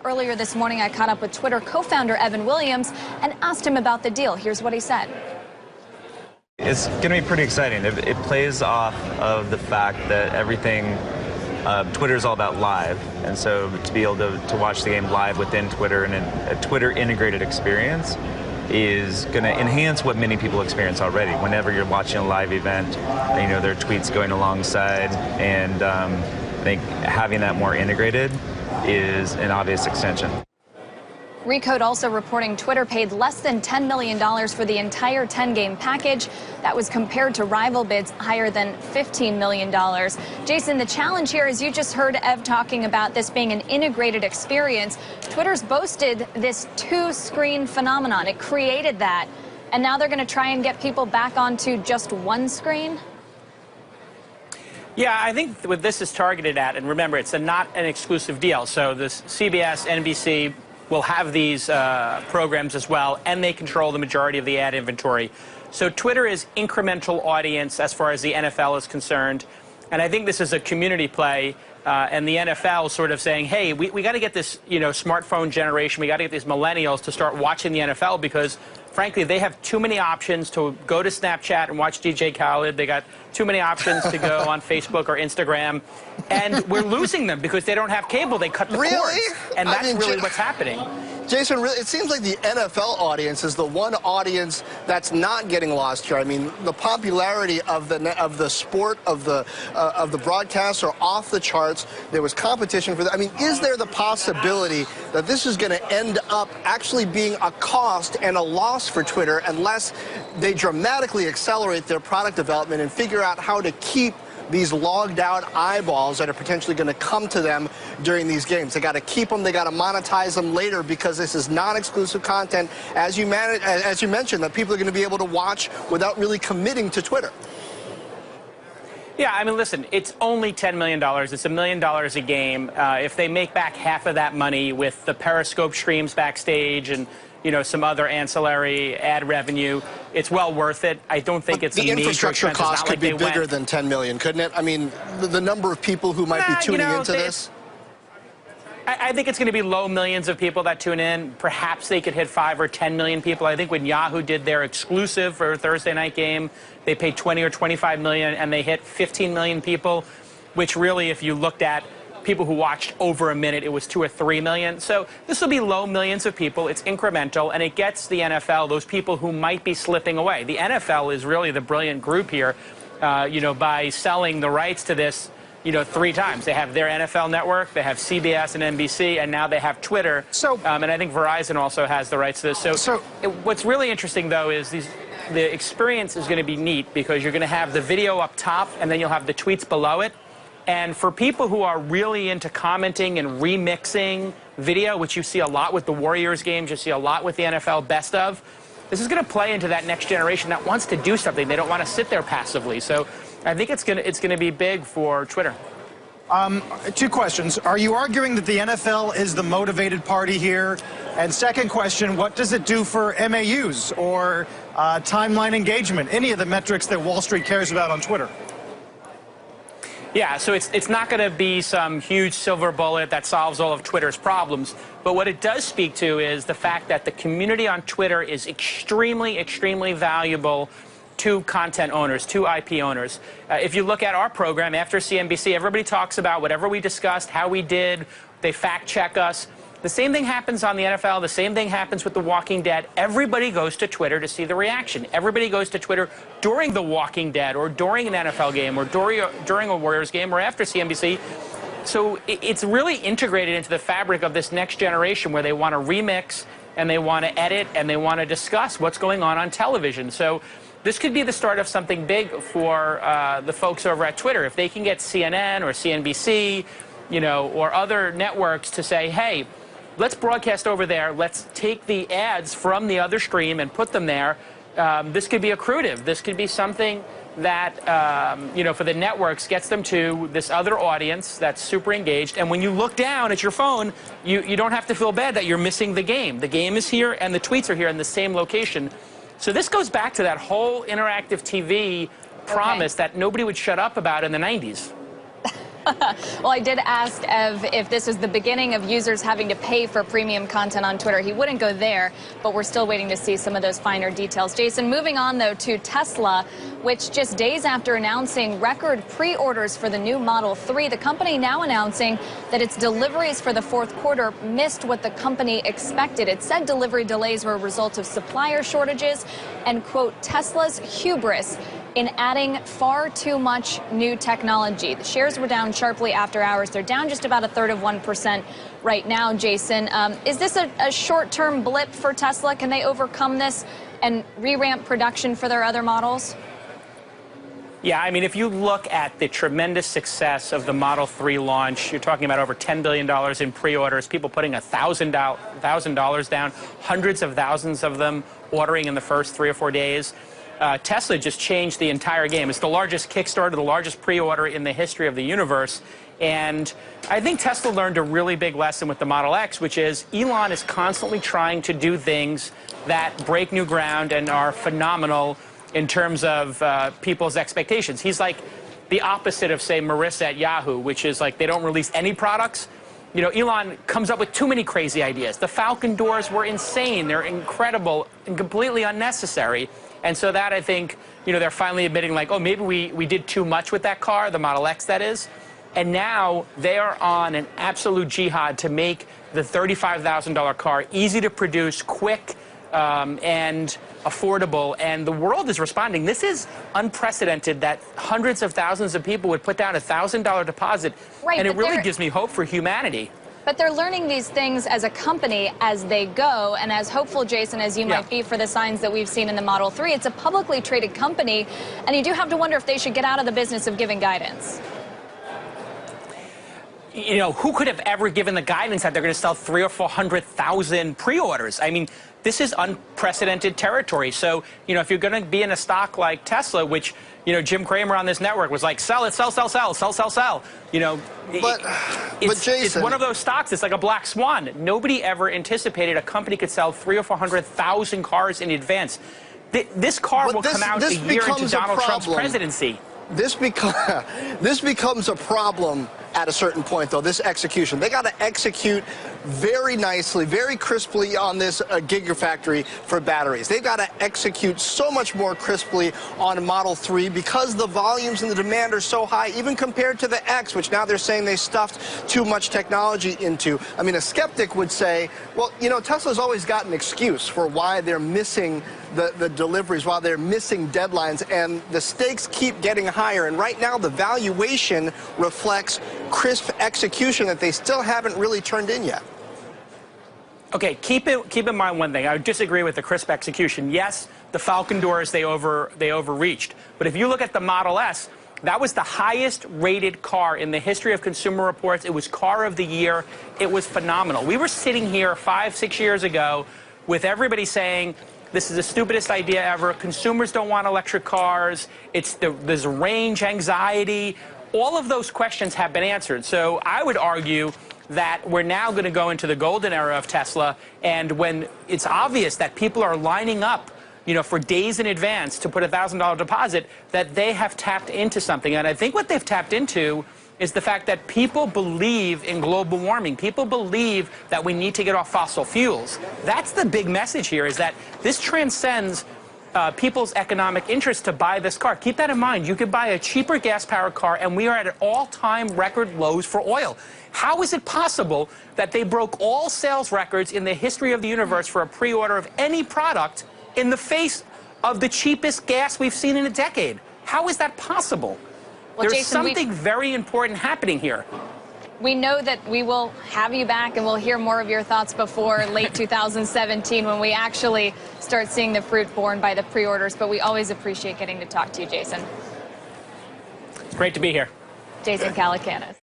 Earlier this morning, I caught up with Twitter co-founder Evan Williams and asked him about the deal. Here's what he said. It's going to be pretty exciting. It plays off of the fact that everything, Twitter is all about live. And so to be able to watch the game live within Twitter and a Twitter integrated experience is going to enhance what many people experience already. Whenever you're watching a live event, you know, there are tweets going alongside, and I think having that more integrated is an obvious extension. Recode also reporting Twitter paid less than $10 million for the entire 10-game package. That was compared to rival bids higher than $15 million. Jason, the challenge here is you just heard Ev talking about this being an integrated experience. Twitter's boasted this two-screen phenomenon. It created that, and now they're going to try and get people back onto just one screen? Yeah, I think what this is targeted at, and remember, it's not an exclusive deal. So this CBS, NBC will have these programs as well, and they control the majority of the ad inventory. So Twitter is incremental audience as far as the NFL is concerned. And I think this is a community play, and the NFL sort of saying, hey, we got to get this, you know, smartphone generation, we got to get these millennials to start watching the NFL because, frankly, they have too many options to go to Snapchat and watch DJ Khaled. They got too many options to go on Facebook or Instagram. And we're losing them because they don't have cable. They cut the cords. And that's really what's happening. Jason, really, it seems like the NFL audience is the one audience that's not getting lost here. I mean, the popularity of the sport of the broadcasts are off the charts. There was competition for that. I mean, is there the possibility that this is going to end up actually being a cost and a loss for Twitter unless they dramatically accelerate their product development and figure out how to keep these logged out eyeballs that are potentially going to come to them during these games? They got to keep them. They got to monetize them later because this is non-exclusive content, as you mentioned, that people are going to be able to watch without really committing to Twitter. Yeah, I mean, listen, it's only $10 million. It's $1 million a game. If they make back half of that money with the Periscope streams backstage and, you know, some other ancillary ad revenue, it's well worth it. I don't think it's a major expense. The infrastructure cost could be bigger than $10 million, couldn't it? I mean, the number of people who might be tuning into this. I think it's going to be low millions of people that tune in. Perhaps they could hit 5 or 10 million people. I think when Yahoo did their exclusive for a Thursday night game, they paid 20 or 25 million, and they hit 15 million people, which really, if you looked at people who watched over a minute, it was 2 or 3 million. So this will be low millions of people. It's incremental, and it gets the NFL, those people who might be slipping away. The NFL is really the brilliant group here, you know, by selling the rights to this, you know, 3 times. They have their NFL network, they have CBS and NBC, and now they have Twitter. So, and I think Verizon also has the rights to this. What's really interesting, though, is the experience is going to be neat because you're going to have the video up top, and then you'll have the tweets below it. And for people who are really into commenting and remixing video, which you see a lot with the Warriors games, you see a lot with the NFL best of, this is going to play into that next generation that wants to do something. They don't want to sit there passively. So I think it's going to be big for Twitter. 2 questions. Are you arguing that the NFL is the motivated party here? And second question, what does it do for MAUs or timeline engagement, any of the metrics that Wall Street cares about on Twitter? Yeah, so it's not going to be some huge silver bullet that solves all of Twitter's problems. But what it does speak to is the fact that the community on Twitter is extremely, extremely valuable to content owners, to IP owners. If you look at our program after CNBC, everybody talks about whatever we discussed, how we did, they fact check us. The same thing happens on the NFL. The same thing happens with The Walking Dead. Everybody goes to Twitter to see the reaction. Everybody goes to Twitter during The Walking Dead or during an NFL game or during a Warriors game or after CNBC. So it's really integrated into the fabric of this next generation where they want to remix and they want to edit and they want to discuss what's going on television. So this could be the start of something big for the folks over at Twitter. If they can get CNN or CNBC, you know, or other networks to say, hey, let's broadcast over there. Let's take the ads from the other stream and put them there. This could be accretive. This could be something that, you know, for the networks gets them to this other audience that's super engaged. And when you look down at your phone, you don't have to feel bad that you're missing the game. The game is here and the tweets are here in the same location. So this goes back to that whole interactive TV promise that nobody would shut up about in the 90s. Well, I did ask Ev if this was the beginning of users having to pay for premium content on Twitter. He wouldn't go there, but we're still waiting to see some of those finer details. Jason, moving on, though, to Tesla, which just days after announcing record pre-orders for the new Model 3, the company now announcing that its deliveries for the fourth quarter missed what the company expected. It said delivery delays were a result of supplier shortages and, quote, Tesla's hubris in adding far too much new technology. The shares were down sharply after hours. They're down just about 1/3 of 1% right now, Jason. Is this a short-term blip for Tesla? Can they overcome this and re-ramp production for their other models? Yeah, I mean, if you look at the tremendous success of the Model 3 launch, you're talking about over $10 billion in pre-orders, people putting $1,000 down, hundreds of thousands of them ordering in the first 3 or 4 days. Tesla just changed the entire game. It's the largest Kickstarter, the largest pre-order in the history of the universe. And I think Tesla learned a really big lesson with the Model X, which is Elon is constantly trying to do things that break new ground and are phenomenal in terms of people's expectations. He's like the opposite of, say, Marissa at Yahoo, which is like they don't release any products. You know, Elon comes up with too many crazy ideas. The Falcon doors were insane. They're incredible and completely unnecessary. And so that, I think, you know, they're finally admitting, like, oh, maybe we did too much with that car, the Model X, that is. And now they are on an absolute jihad to make the $35,000 car easy to produce, quick, and affordable. And the world is responding. This is unprecedented that hundreds of thousands of people would put down a $1,000 deposit. Right, and it really gives me hope for humanity. But they're learning these things as a company as they go, and as hopeful, Jason, as you might be for the signs that we've seen in the Model 3, it's a publicly traded company, and you do have to wonder if they should get out of the business of giving guidance. You know, who could have ever given the guidance that they're going to sell 300,000 or 400,000 pre-orders? I mean, this is unprecedented territory. So, you know, if you're going to be in a stock like Tesla, which, you know, Jim Cramer on this network was like, sell it, sell, sell, sell, sell, sell, sell. You know, but Jason, it's one of those stocks. It's like a black swan. Nobody ever anticipated a company could sell 300,000 or 400,000 cars in advance. This car will come out a year into Donald Trump's presidency. This becomes a problem at a certain point, though, this execution. They got to execute very nicely, very crisply on this gigafactory for batteries. They've got to execute so much more crisply on Model 3 because the volumes and the demand are so high, even compared to the X, which now they're saying they stuffed too much technology into. I mean, a skeptic would say, well, you know, Tesla's always got an excuse for why they're missing the deliveries, while they're missing deadlines, and the stakes keep getting higher. And right now, the valuation reflects crisp execution that they still haven't really turned in yet. Okay, keep in mind one thing. I would disagree with the crisp execution. Yes, the Falcon doors, they overreached. But if you look at the Model S, that was the highest rated car in the history of Consumer Reports. It was car of the year. It was phenomenal. We were sitting here 5, 6 years ago with everybody saying, this is the stupidest idea ever. Consumers don't want electric cars. There's range anxiety. All of those questions have been answered. So I would argue that we're now going to go into the golden era of Tesla, and when it's obvious that people are lining up, you know, for days in advance to put a $1,000 deposit, that they have tapped into something. And I think what they've tapped into is the fact that people believe in global warming. People believe that we need to get off fossil fuels. That's the big message here, is that this transcends people's economic interest to buy this car. Keep that in mind. You could buy a cheaper gas-powered car, and we are at all-time record lows for oil. How is it possible that they broke all sales records in the history of the universe for a pre-order of any product in the face of the cheapest gas we've seen in a decade? How is that possible? Well, There's Jason, something very important happening here. We know that we will have you back, and we'll hear more of your thoughts before late 2017 when we actually start seeing the fruit borne by the pre-orders. But we always appreciate getting to talk to you, Jason. Great to be here. Jason Calacanis.